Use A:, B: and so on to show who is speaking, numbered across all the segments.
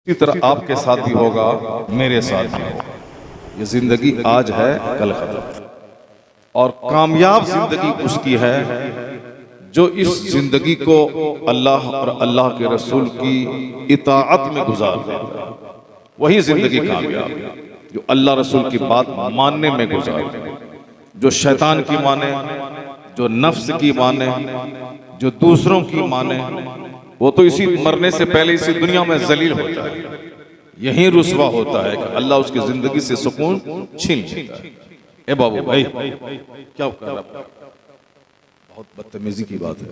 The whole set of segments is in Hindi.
A: इसी तरह आपके साथ भी होगा, मेरे साथ भी होगा। ये जिंदगी आज है, कल खत्म। और कामयाब जिंदगी उसकी है जो इस जिंदगी को अल्लाह और अल्लाह के रसूल की इताअत में गुजार देता है। वही जिंदगी कामयाब है जो अल्लाह रसूल की बात मानने में गुजार दे। जो शैतान की माने, जो नफ्स की माने, जो दूसरों की माने, वो तो इसी मरने से पहले इसी दुनिया में जलील होता है, यही रुसवा होता है कि अल्लाह उसकी जिंदगी से सुकून छीन लेता है। ए बाबू भाई क्या कर रहा है? बहुत बदतमीजी की बात है।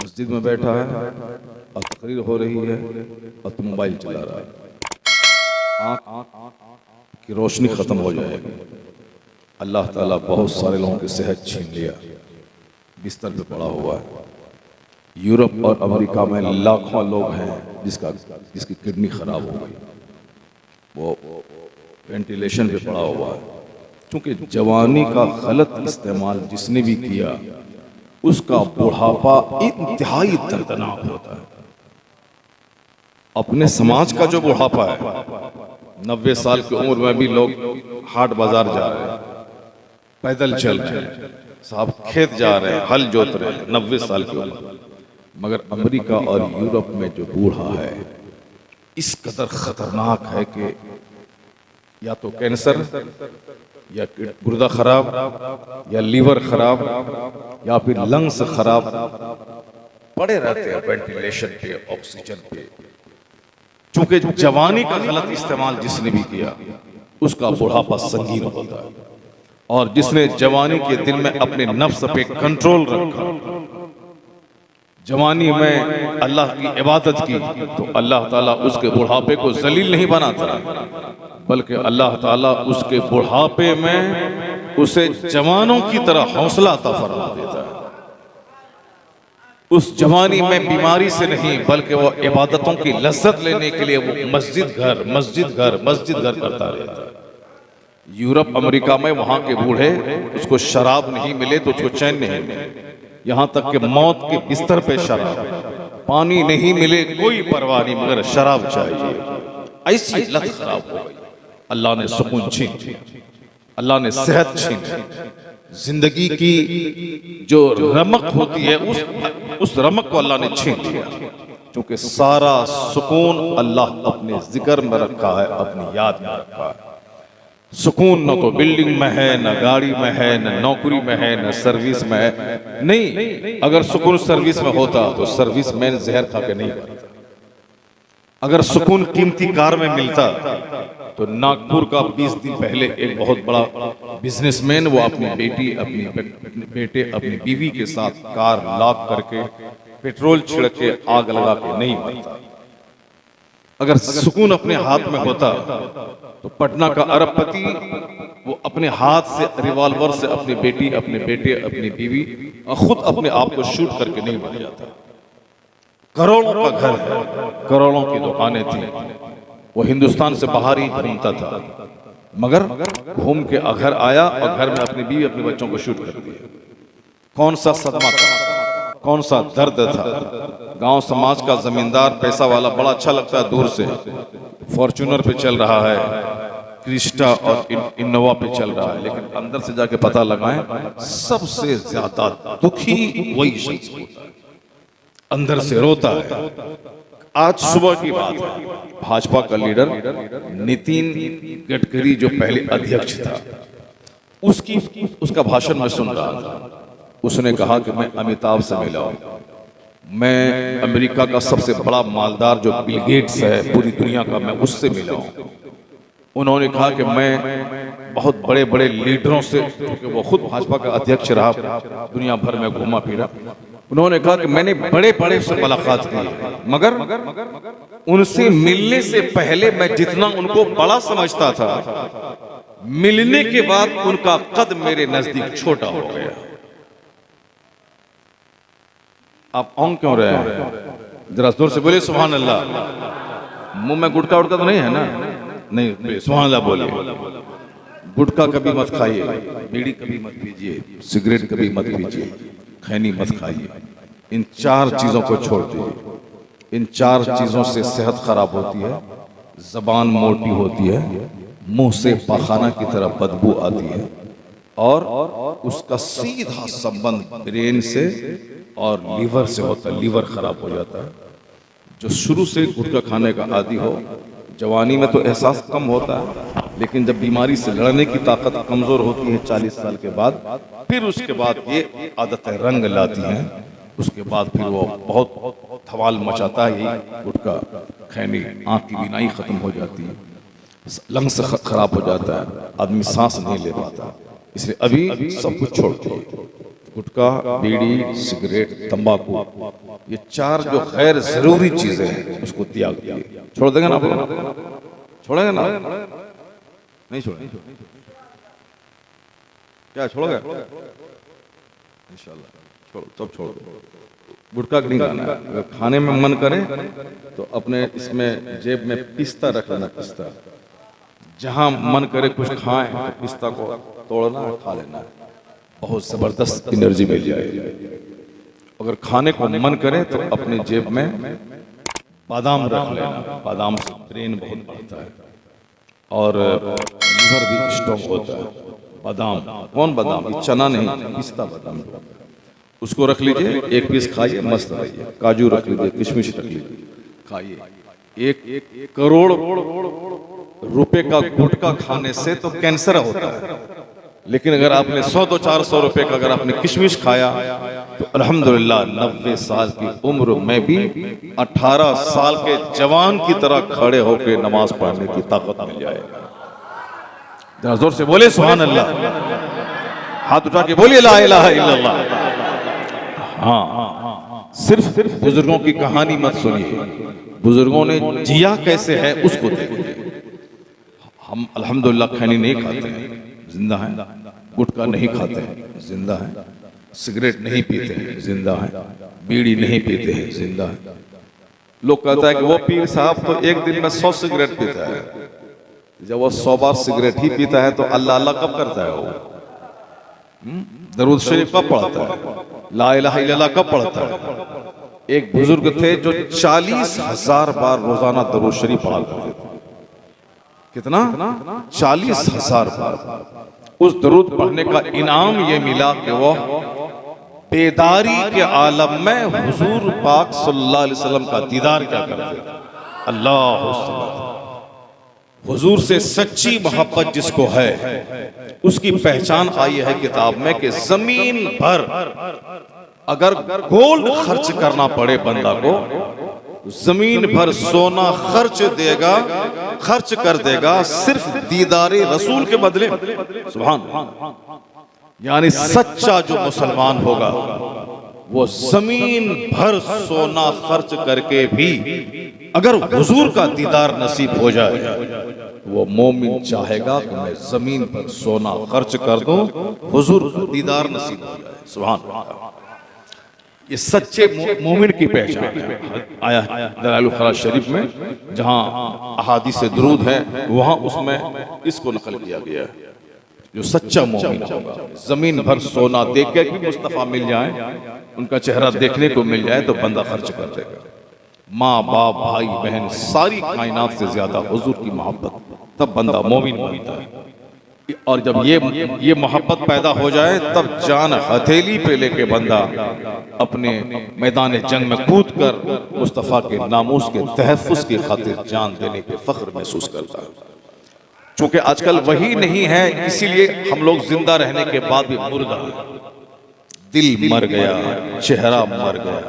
A: मस्जिद में बैठा है और तकरीर हो रही है और तुम मोबाइल चला रहा है, आँख की रोशनी खत्म हो जाएगी। अल्लाह ताला बहुत सारे लोगों की सेहत छीन लिया, बिस्तर पे पड़ा हुआ है। यूरोप और अमेरिका में लाखों लोग हैं जिसकी किडनी खराब हो गई, वो वेंटिलेशन पे पड़ा हुआ है। क्योंकि जवानी का गलत इस्तेमाल जिसने भी किया उसका बुढ़ापा इंतहाई दर्दनाक होता है। अपने समाज का जो बुढ़ापा है, 90 साल की उम्र में भी लोग हाट बाजार जा रहे हैं, पैदल चल रहे हैं, साहब खेत जा रहे हैं, हल जोत रहे हैं, 90 साल की उम्र। मगर अमेरिका और यूरोप में जो बूढ़ा है इस कदर खतरनाक है कि या तो कैंसर, या गुर्दा खराब, या लीवर खराब, या फिर लंग्स खराब, पड़े रहते हैं वेंटिलेशन पे, ऑक्सीजन पे। चूंकि जवानी का गलत इस्तेमाल जिसने भी किया उसका बुढ़ापा संगीन होता है। और जिसने जवानी के दिन में अपने नफ्स पे कंट्रोल रखा, जवानी में अल्लाह की इबादत की, तो अल्लाह ताला उसके बुढ़ापे को जलील नहीं बनाता, बल्कि अल्लाह ताला उसके बुढ़ापे में उसे जवानों की तरह हौसला अता फरमा देता है। उस जवानी में बीमारी से नहीं, बल्कि वो इबादतों की लज्जत लेने के लिए वो मस्जिद घर मस्जिद घर मस्जिद घर करता रहता है। यूरोप अमेरिका में वहां के बूढ़े, उसको शराब नहीं मिले तो उसको चैन नहीं मिले, यहां तक कि मौत के बिस्तर पे शराब, पानी नहीं मिले कोई परवाह नहीं, मगर शराब चाहिए। ऐसी लत खराब हो गई। अल्लाह ने सुकून छीन लिया, अल्लाह ने सेहत छीन ली। जिंदगी की जो रमक होती है उस रमक को अल्लाह ने छीन लिया। क्योंकि सारा सुकून अल्लाह अपने जिक्र में रखा है, अपनी याद में रखा है। सुकून न तो बिल्डिंग में है, न गाड़ी में है, न नौकरी में है, न सर्विस में है। नहीं, अगर सुकून सर्विस में होता तो सर्विस मैन जहर खा के नहीं मरता। अगर सुकून कीमती कार में मिलता तो नागपुर का 20 दिन पहले एक बहुत बड़ा बिजनेसमैन, वो अपनी बेटी, अपने बेटे, अपनी बीवी के साथ कार लॉक करके पेट्रोल छिड़क के आग लगा के नहीं मरता। अगर सुकून अपने हाथ में होता तो पटना का अरबपति वो अपने हाथ से रिवॉल्वर से अपनी बेटी, अपने बेटे, अपनी बीवी और खुद अपने आप को शूट करके नहीं मर जाता। करोड़ों का घर है, करोड़ों की दुकानें थी, वो हिंदुस्तान से बाहर ही घूमता था, मगर घूम के घर आया और घर में अपनी बीवी, अपने बच्चों को शूट कर दिया। कौन सा सदमा था, कौन सा दर्द था। गांव समाज का जमींदार पैसा वाला बड़ा अच्छा लगता है, दूर से फॉर्च्यूनर पे चल रहा है, क्रिस्टा और इनोवा पे चल रहा है, लेकिन अंदर से जाके पता लगाएं सबसे ज्यादा दुखी वही शख्स होता है, अंदर से रोता है। आज सुबह की बात है, भाजपा का लीडर नितिन गडकरी जो पहले अध्यक्ष था, उसका भाषण मैं सुन रहा था। उसने कहा कि मैं अमिताभ से मिला हूं, मैं अमेरिका का सबसे बड़ा मालदार जो बिल गेट्स है पूरी दुनिया का, मैं उससे मिला हूं। उन्होंने कहा कि मैं बहुत बड़े बड़े लीडरों से, क्योंकि वो खुद भाजपा का अध्यक्ष रहा, दुनिया भर में घूमा फिरा, उन्होंने कहा कि मैंने बड़े बड़े से मुलाकात की, मगर उनसे मिलने से पहले मैं जितना उनको बड़ा समझता था, मिलने के बाद उनका कद मेरे नजदीक छोटा हो गया। आप औंग क्यों रहे हैं? जरा जोर से बोलिए सुभान अल्लाह। मुंह में गुटखा उड़का तो नहीं है ना? नहीं, सुभान अल्लाह बोलिए। गुटखा कभी मत खाइए, बीड़ी कभी मत पीजिए, सिगरेट कभी मत पीजिए, खैनी मत खाइए। इन 4 चीजों को छोड़ दीजिए। इन 4 चीजों से सेहत खराब होती है, जबान मोटी होती है, मुंह से पाखाना की तरह बदबू आती है, और उसका सीधा संबंध ब्रेन से और लीवर से होता है। लीवर खराब हो जाता है। जो शुरू से गुटखा खाने का आदी हो, जवानी में तो एहसास कम होता है, लेकिन जब बीमारी से लड़ने की ताकत कमजोर होती है 40 साल के बाद, फिर उसके बाद ये आदतें रंग लाती हैं। उसके बाद फिर वो बहुत धमाल मचाता है। ये गुटखा खैनी, आँख की बीनाई खत्म हो जाती है, लंग्स खराब हो जाता है, आदमी सांस नहीं ले पाता। इसलिए अभी सब कुछ छोड़ दो। गुटखा, बीड़ी, सिगरेट, तंबाकू, ये 4 जो गैर जरूरी चीजें हैं उसको त्याग दिए। छोड़ देंगे ना? छोड़ेंगे ना? नहीं छोड़ेंगे। क्या छोड़ोगे? इंशाल्लाह छोड़ो, तब छोड़ दो। गुटखा नहीं खाना है। अगर खाने में मन करे तो अपने इसमें जेब में पिस्ता रख लेना। पिस्ता जहां मन करे कुछ खाएं तो पिस्ता को तोड़ना और खा लेना, बहुत जबरदस्त एनर्जी मिल जाएगी। अगर खाने को मन करे तो अपने जेब में बादाम रख लेना। बादाम से ब्रेन बहुत बढ़ता है और लीवर भी स्ट्रॉन्ग होता है। बादाम, कौन बादाम? ये चना नहीं, पिस्ता बादाम, उसको रख लीजिए, 1 पीस खाइए, मस्त रहिए। काजू रख लीजिए, किशमिश रख लीजिए, खाइए। 1 करोड़ रुपए का गुटखा खाने से तो कैंसर होता है, लेकिन अगर आपने 100-400 रुपए का अगर आपने किशमिश खाया तो अल्हम्दुलिल्लाह 90 साल की उम्र में भी 18 साल के जवान की तरह खड़े होकर नमाज पढ़ने की ताकत मिल जाएगा। जरा जोर से बोले सुभान अल्लाह, हाथ उठा के बोलिए ला इलाहा इल्लल्लाह। हाँ, सिर्फ बुजुर्गों की कहानी मत सुनिए, बुजुर्गों ने जिया कैसे है उसको देखिए। हम अल्हम्दुलिल्लाह खैनी नहीं खाते हैं, जिंदा हैं। गुटखा नहीं खाते हैं, जिंदा हैं। सिगरेट नहीं पीते हैं, जिंदा हैं। बीड़ी नहीं पीते हैं, जिंदा हैं। लोग कहता है कि वो पीर साहब तो एक दिन में 100 सिगरेट पीता है। जब वो 100 बार सिगरेट ही पीता है तो अल्लाह अल्लाह कब करता है? वो दरूद शरीफ कब पढ़ता है? ला इलाहा इल्लल्लाह कब पढ़ता है? एक बुजुर्ग थे जो 40,000 बार रोजाना दरूद शरीफ पढ़ा करते थे। कितना? 40,000 बार। उस दरूद पढ़ने का इनाम ये मिला कि वो बेदारी के आलम में हुजूर पाक सल्लल्लाहु अलैहि वसल्लम का दीदार क्या करते थे। अल्लाह, हुजूर से सच्ची मोहब्बत जिसको है उसकी पहचान आई है किताब में कि जमीन भर अगर गोल्ड खर्च करना पड़े बंदा को, जमीन भर सोना खर्च कर देगा सिर्फ दीदारे रसूल के बदले। सुभान। यानी सच्चा जो मुसलमान होगा वो जमीन भर सोना खर्च करके भी अगर हुजूर का दीदार नसीब हो जाए, वो मोमिन चाहेगा कि मैं जमीन पर सोना खर्च कर दूं, हुजूर का दीदार नसीब हो जाए। सुभान। ये सच्चे मोमिन की पहचान है। आया दलाइल खराज शरीफ में जहां अहादीस दुरूद है, वहां उसमें इसको नकल किया गया है। जो सच्चा मोमिन होगा, जमीन भर सोना देख के भी मुस्तफा मिल जाए, उनका चेहरा देखने को मिल जाए तो बंदा खर्च कर देगा। माँ बाप भाई बहन सारी कायनात से ज्यादा हुजूर की मोहब्बत, तब बंदा मोमिन बनता है। और जब ये मोहब्बत पैदा हो जाए तब जान हथेली पे लेके बंदा अपने मैदान जंग में कूद कर मुस्तफ़ा के नामूस के तहफ़्फ़ुज़ की खातिर जान देने पे फख्र महसूस करता है। चूंकि आजकल वही नहीं है, इसीलिए हम लोग जिंदा रहने के बाद भी मुर्दा, दिल मर गया, चेहरा मर गया,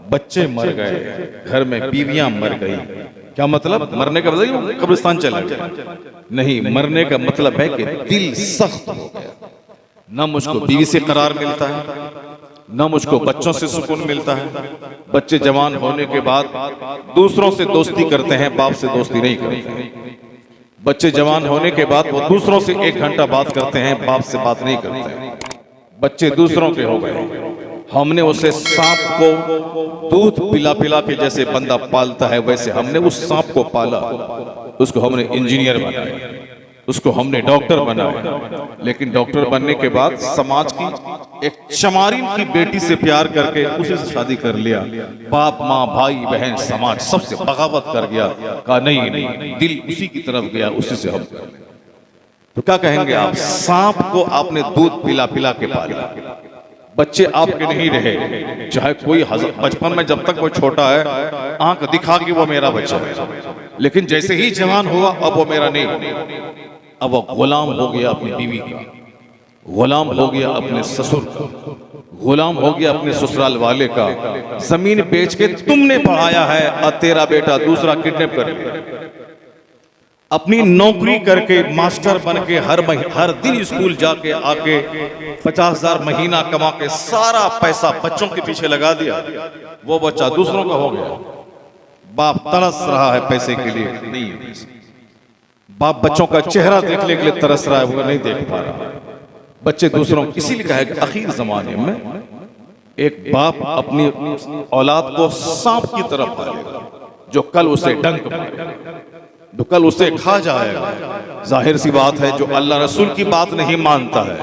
A: बच्चे मर गए, घर में बीवियां मर गई। क्या मतलब? मरने का मतलब कब्रिस्तान चला गया नहीं, मरने का मतलब है कि दिल सख्त हो गया। न मुझको बीवी से करार मिलता है, न मुझको बच्चों से सुकून मिलता है। बच्चे जवान होने के बाद दूसरों से दोस्ती करते हैं, बाप से दोस्ती नहीं करते हैं। बच्चे जवान होने के बाद वो दूसरों से 1 घंटा बात करते हैं, बाप से बात नहीं करते हैं। बच्चे दूसरों के हो गए। हमने उसे सांप को दूध पिला पिला के जैसे बंदा पालता है, वैसे हमने उस सांप को पाला, उसको हमने इंजीनियर बनाया। उसको हमने डॉक्टर बनाया, लेकिन डॉक्टर बनने के बाद समाज की एक चमारिन की बेटी से प्यार करके उसी से शादी कर लिया। बाप माँ भाई बहन समाज सबसे बगावत कर गया, कहा नहीं नहीं, दिल उसी की तरफ गया, उसी से हम कर लें। तो क्या कहेंगे आप? सांप को आपने दूध पिला पिला के पाला, बच्चे आपके नहीं रहे, चाहे कोई बचपन में जब तक वो छोटा है आंख दिखा के वो मेरा बच्चा है, लेकिन जैसे ही जवान हुआ अब वो मेरा नहीं, अब वो गुलाम हो गया अपनी बीवी का, गुलाम हो गया अपने ससुर का, गुलाम हो गया अपने ससुराल वाले का। जमीन बेच के तुमने पढ़ाया है और तेरा बेटा दूसरा किडनैप कर लिया। अपनी नौकरी करके मास्टर बन के हर दिन स्कूल जाके आके 50,000 महीना कमा के सारा पैसा बच्चों के पीछे लगा दिया, वो बच्चा दूसरों का हो गया। बाप तरस रहा है पैसे के लिए, नहीं है पैसे। बाप बच्चों का चेहरा देखने के लिए तरस रहा है, वो नहीं देख पा रहा। बच्चे दूसरों, इसीलिए कहा है कि आखिर जमाने में एक बाप अपनी औलाद को सांप की तरफ पालेगा, जो कल उसे डंक मारेगा, जो कल उसे खा जाएगा। जाहिर सी बात है, जो अल्लाह रसूल की बात नहीं मानता है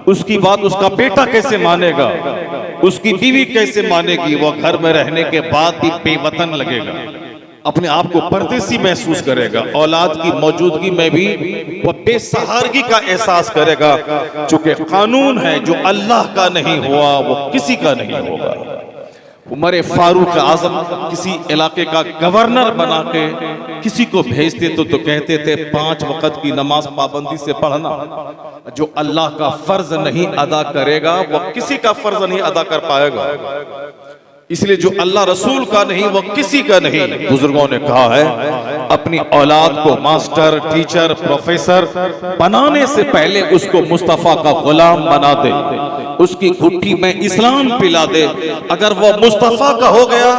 A: उसकी बात उसका बेटा कैसे मानेगा, उसकी बीवी कैसे मानेगी? वो घर में रहने के बाद भी बेवतन लगेगा, अपने आप को परदेसी महसूस करेगा, औलाद की मौजूदगी में भी वह बेसहारगी का एहसास करेगा। चूंकि कानून है जो अल्लाह का नहीं हुआ वो किसी का नहीं होगा। उमर फारूक आजम किसी इलाके का गवर्नर बना के किसी को भेजते तो कहते थे 5 वक्त की नमाज पाबंदी से पढ़ना। जो अल्लाह का फर्ज नहीं अदा करेगा वो किसी का फर्ज नहीं अदा कर पाएगा। इसलिए जो अल्लाह रसूल का नहीं वो किसी का नहीं। बुजुर्गों ने कहा है अपनी औलाद को मास्टर, टीचर, प्रोफेसर बनाने से पहले उसको मुस्तफा का गुलाम बना दे, उसकी घुट्टी में इस्लाम पिला दे। अगर वो मुस्तफा का हो गया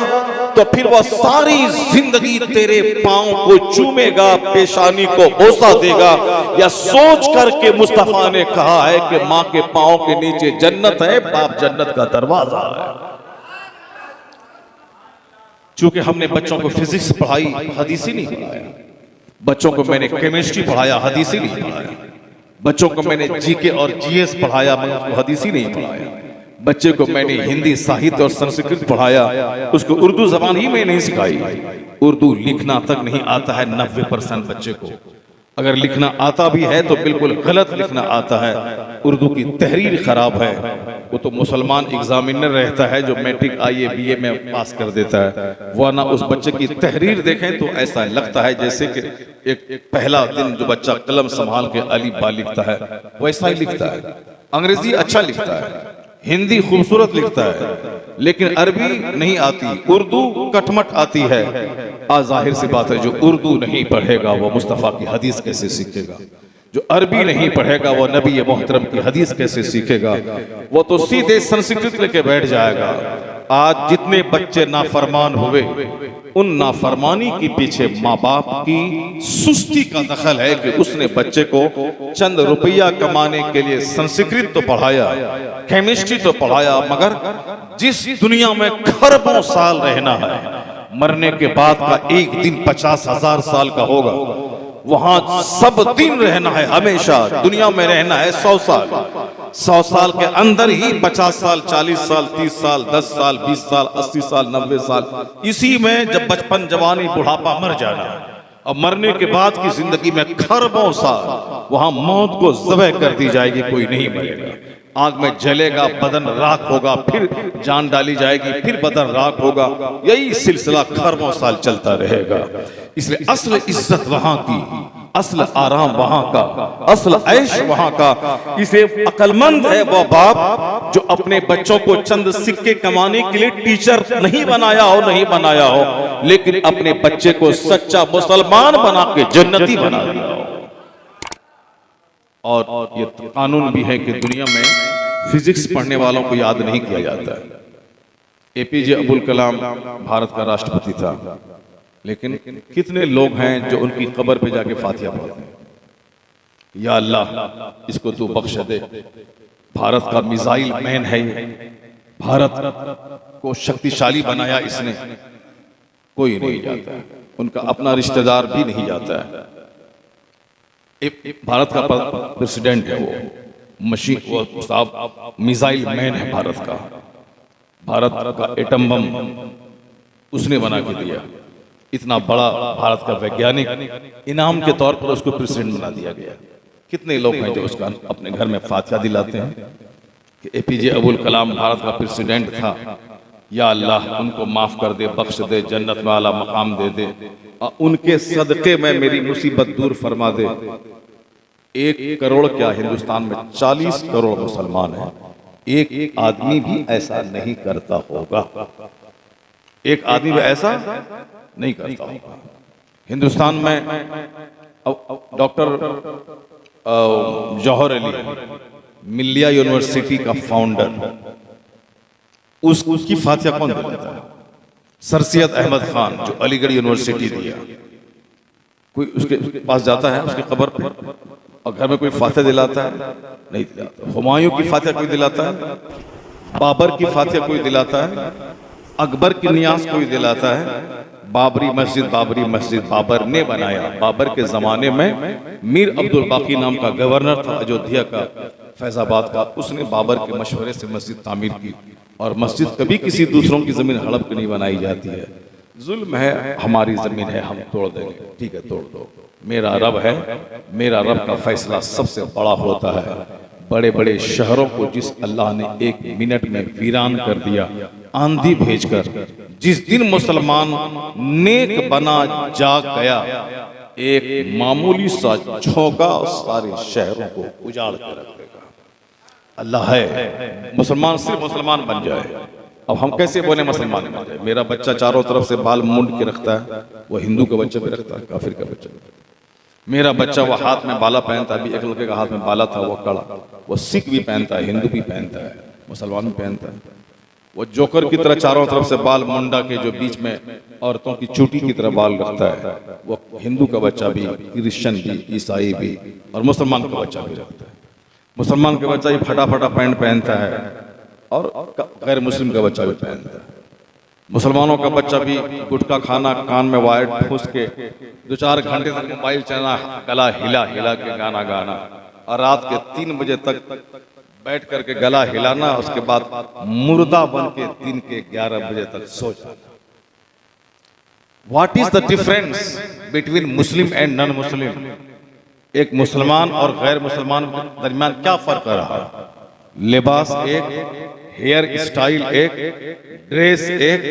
A: तो फिर वो सारी जिंदगी तेरे पांव को चूमेगा, पेशानी को बोसा देगा। या सोच करके मुस्तफा ने कहा है कि माँ के पांव के नीचे जन्नत है, बाप जन्नत का दरवाजा है। चूंकि हमने बच्चों को फिजिक्स पढ़ाई, हदीसी नहीं पढ़ाया। बच्चों को मैंने केमिस्ट्री पढ़ाया, हदीसी नहीं पढ़ाया। बच्चों को मैंने जीके और जीएस पढ़ाया, मगर उसको हदीसी नहीं पढ़ाया। बच्चे को मैंने हिंदी साहित्य और संस्कृत पढ़ाया, उसको उर्दू जबान ही मैं नहीं सिखाई। उर्दू लिखना तक नहीं आता है 90% बच्चे को। अगर लिखना आता भी है तो बिल्कुल गलत लिखना आता है। उर्दू की तहरीर खराब है। वो तो मुसलमान एग्जामिनर रहता है जो मैट्रिक IA BA में पास कर देता है, वरना उस बच्चे की तहरीर देखें तो ऐसा लगता है जैसे कि एक पहला दिन जो बच्चा कलम संभाल के अलिफ बा लिखता है वैसा ही लिखता है। अंग्रेजी अच्छा लिखता है, हिंदी खूबसूरत लिखता है, लेकिन अरबी नहीं आती, उर्दू कटमट आती है। जाहिर सी बात है जो उर्दू नहीं पढ़ेगा वो मुस्तफ़ा की हदीस कैसे सीखेगा? जो अरबी नहीं पढ़ेगा वो नबी मोहतरम की हदीस कैसे सीखेगा? वो तो सीधे संस्कृत लेके बैठ जाएगा। आज जितने बच्चे नाफरमान हुए, उन नाफरमानी के पीछे माँ बाप की सुस्ती का दखल है कि उसने बच्चे को चंद रुपया कमाने के लिए संस्कृत तो पढ़ाया, केमिस्ट्री तो पढ़ाया, मगर जिस दुनिया में खरबों साल रहना है, मरने के बाद का एक दिन 50,000 साल का होगा, वहां सब दिन रहना है, हमेशा दुनिया में रहना है 100 साल। 100 साल के अंदर ही 50 साल, 40 साल, 30 साल, 10 साल, 20 साल, 80 साल, 90 साल, इसी में जब बचपन, जवानी, बुढ़ापा मर जाना है। और मरने के बाद की जिंदगी में खरबों साल वहां मौत को ज़बह कर दी जाएगी, कोई नहीं मरेगा। आग में जलेगा, बदन राख होगा, फिर जान डाली जाएगी, फिर बदन राख होगा। यही सिलसिला खरबों साल चलता रहेगा। इसलिए असल इज्जत वहां की, असल आराम वहां का, असल ऐश वहां का। इसे अक्लमंद है वो बाप जो अपने बच्चों को चंद सिक्के कमाने के लिए टीचर नहीं बनाया हो, लेकिन अपने बच्चे को सच्चा मुसलमान बना के जन्नती बना दिया हो। और ये कानून भी है कि दुनिया में फिजिक्स पढ़ने वालों को याद नहीं किया जाता है। APJ अब्दुल कलाम भारत का राष्ट्रपति था, लेकिन कितने लोग हैं जो उनकी कब्र पे जाके फातिहा पढ़ते हैं, या अल्लाह इसको तू बख्श दे, भारत का मिसाइल मैन है, भारत को शक्तिशाली बनाया इसने। कोई नहीं जाता है, उनका अपना रिश्तेदार भी नहीं जाता है। भारत का प्रेसिडेंट है वो मशीन, वो साहब मिसाइल मैन है भारत का। भारत का एटम बम उसने बना के दिया। इतना बड़ा भारत का वैज्ञानिक, इनाम के तौर पर उसको प्रेसिडेंट बना दिया गया। कितने लोग हैं जो उसका अपने घर में फातिहा दिलाते हैं कि एपीजे अब्दुल कलाम भारत का प्रेसिडेंट था, या अल्लाह उनको माफ कर दे, बख्श दे, जन्नत में आला मकाम दे दे, और उनके सदके में मेरी मुसीबत दूर फरमा दे। 1 करोड़ क्या, हिंदुस्तान में 40 करोड़ मुसलमान हैं, एक आदमी भी ऐसा नहीं करता होगा। एक आदमी भी ऐसा नहीं करता होगा। हिंदुस्तान में डॉक्टर जौहर अली, मिलिया यूनिवर्सिटी का फाउंडर, उसकी फातिहा कौन दिलाता है? सर सैयद अहमद खान जो अलीगढ़ यूनिवर्सिटी दिया, कोई उसके पास जाता है उसकी कब्र पे और घर में कोई फातिहा दिलाता है? नहीं दिलाता। हुमायूं की फातिहा कोई दिलाता है? बाबर की फातिहा कोई दिलाता है? अकबर की नियाज कोई दिलाता है? बाबरी मस्जिद बाबर ने बनाया। बाबर के जमाने में मीर अब्दुल बाकी नाम का गवर्नर था अयोध्या का, फैजाबाद का, उसने बाबर के मशवरे से मस्जिद तामीर की। और मस्जिद कभी किसी दूसरों की जमीन हड़प के नहीं बनाई जाती है। जुल्म है, हमारी जमीन है, हम तोड़ देंगे, ठीक है तोड़ दो, मेरा रब है, मेरा रब का फैसला सबसे बड़ा होता है। बड़े बड़े शहरों को जिस अल्लाह ने 1 मिनट में वीरान कर दिया आंधी भेजकर, जिस दिन मुसलमान नेक बना जाग गया, एक मामूली सा झोंका सारे शहरों को उजाड़ कर रख देगा। अल्लाह है, मुसलमान सिर्फ मुसलमान बन जाए। अब हम कैसे बोले मुसलमान बन जाए? मेरा बच्चा चारों तरफ से बाल मुंड के रखता है, वो हिंदू का बच्चा भी रखता है, काफिर का बच्चा। मेरा बच्चा वो हाथ में बाला पहनता है, अभी एक लड़के का हाथ में बाला था वो कड़ा, वो सिख भी पहनता है, हिंदू भी पहनता है, मुसलमान भी पहनता है। वो जोकर की तरह चारों तरफ से बाल मुंडा के जो बीच में औरतों की चोटी की तरह बाल रखता है, वो हिंदू का बच्चा भी, क्रिश्चियन भी, ईसाई भी और मुसलमान का बच्चा भी रखता है। मुसलमान का बच्चा ही फटा फटा पैंट पहनता है और गैर मुस्लिम का बच्चा भी पहनता है। मुसलमानों का बच्चा भी गुटखा खाना, कान में वायर ठूस के 2-4 घंटे तक मोबाइल चलाना, गला हिला हिला के गाना गाना, और रात के 3 बजे तक बैठ करके गला हिलाना, उसके बाद मुर्दा बन के दिन के 11 बजे तक सो जाना। What is the difference between Muslim and non Muslim? एक मुसलमान और गैर मुसलमान के दरमियान क्या फर्क रहा? लिबास एक, हेयर स्टाइल एक, ड्रेस एक,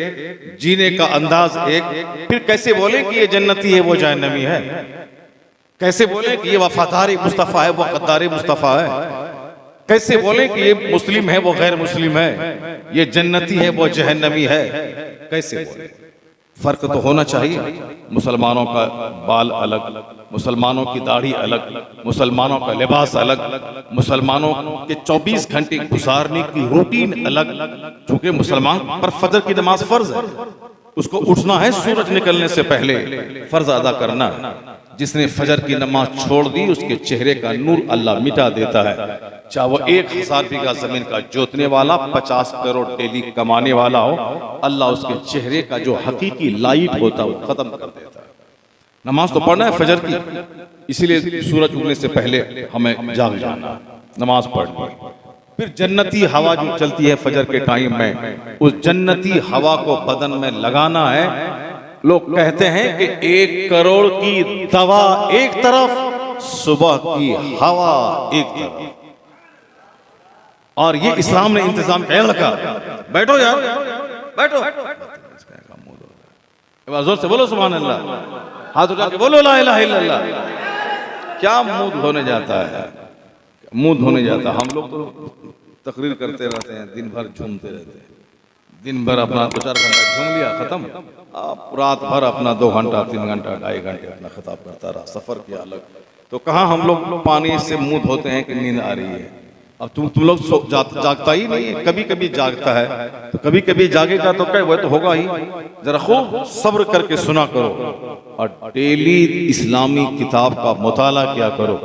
A: जीने का अंदाज एक। फिर कैसे बोले कि ये जन्नती है वो जहन्नमी है? कैसे बोले कि ये वफादारी मुस्तफा है वो गद्दारी मुस्तफा है? कैसे बोले कि ये मुस्लिम है वो गैर मुस्लिम है, ये जन्नती है वो जहन्नमी है? कैसे बोले? फर्क तो होना चाहिए। मुसलमानों का बाल अलग, मुसलमानों की दाढ़ी अलग, मुसलमानों का लिबास अलग, मुसलमानों के 24 घंटे गुजारने की रूटीन अलग। चूंकि मुसलमान पर फजर की नमाज फर्ज है, उसको उठना है सूरज निकलने से पहले, फर्ज अदा करना है। जिसने फजर की नमाज छोड़ दी उसके चेहरे का नूर अल्लाह मिटा देता है। चाहे वो 1000 बीघा जमीन का जोतने वाला, 50 करोड़ डेली कमाने वाला हो, अल्लाह उसके चेहरे का जो हकीकी लाइट होता है वो खत्म कर देता है। नमाज तो पढ़ना है फजर की, इसीलिए सूरज उगने से पहले हमें जाग जाना, नमाज पढ़नी। फिर जन्नती हवा जो चलती है फजर के टाइम में, उस जन्नती हवा को बदन में लगाना है। लोग कहते हैं कि 1 करोड़ की दवा एक तरफ, सुबह की हवा एक तरफ, और ये इस्लाम ने इंतजाम किया। लगा बैठो यार, बैठो, जोर से बोलो सुभान अल्लाह, हाथ उठा के बोलो ला इलाहा इल्लल्लाह। क्या मूड होने जाता है, मूड होने जाता है। हम लोग तो तकरीर करते रहते हैं, दिन भर झूमते रहते हैं, दिन भर अपना 2-4 घंटा झूम लिया, खत्म। आप रात भर अपना 2 घंटा 3 घंटा 2.5 घंटे अपना खिताब करता रहा, सफर किया अलग। तो कहाँ हम लोग पानी से मुंह धोते हैं कि नींद आ रही है? अब तुम लोग जागता ही नहीं है, कभी कभी जागता है, तो कभी कभी जागेगा तो क्या वह तो होगा ही। जरा खूब सब्र करके सुना करो और डेली इस्लामी किताब का मुताला किया करो।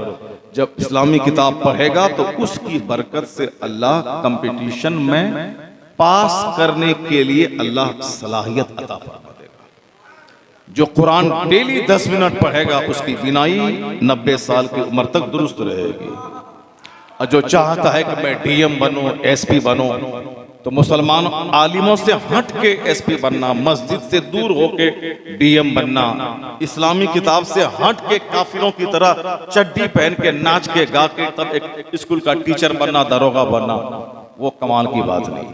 A: जब इस्लामी किताब पढ़ेगा तो उसकी बरकत से अल्लाह कंपटीशन में पास करने के लिए अल्लाह सलाहियत अता फरमा देगा। जो कुरान डेली 10 मिनट पढ़ेगा उसकी बिनाई 90 साल की उम्र तक दुरुस्त रहेगी। और जो चाहता है कि मैं डीएम बनूं, एसपी बनूं, तो मुसलमान आलिमों से हट के एसपी बनना, मस्जिद से दूर होके डीएम बनना, इस्लामी किताब से हट के काफिरों की तरह चड्डी पहन के नाच के गा के तब एक स्कूल का टीचर बनना, दरोगा बनना, वो कमाल की बात नहीं।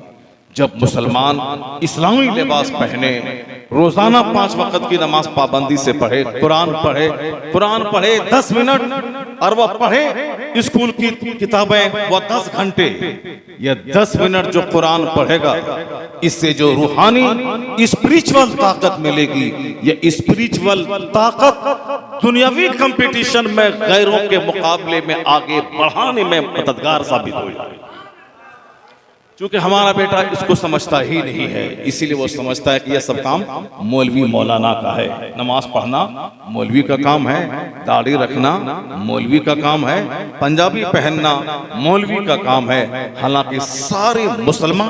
A: जब मुसलमान इस्लामी लिबास पहने, रोजाना 5 वक्त की नमाज पाबंदी से पढ़े, कुरान पढ़े 10 मिनट, और वह पढ़े स्कूल की किताबें वो 10 घंटे, यह 10 मिनट जो कुरान पढ़ेगा, इससे जो रूहानी स्पिरिचुअल ताकत मिलेगी, यह स्पिरिचुअल ताकत दुनियावी कंपटीशन में गैरों के मुकाबले में आगे बढ़ाने में मददगार साबित हो जाएगी। क्योंकि हमारा बेटा इसको समझता ही नहीं है, इसीलिए वो समझता है कि यह सब काम मौलवी मौलाना का है। नमाज पढ़ना मौलवी का काम है, दाढ़ी रखना मौलवी का काम है, पंजाबी पहनना मौलवी का काम है। हालांकि सारे मुसलमान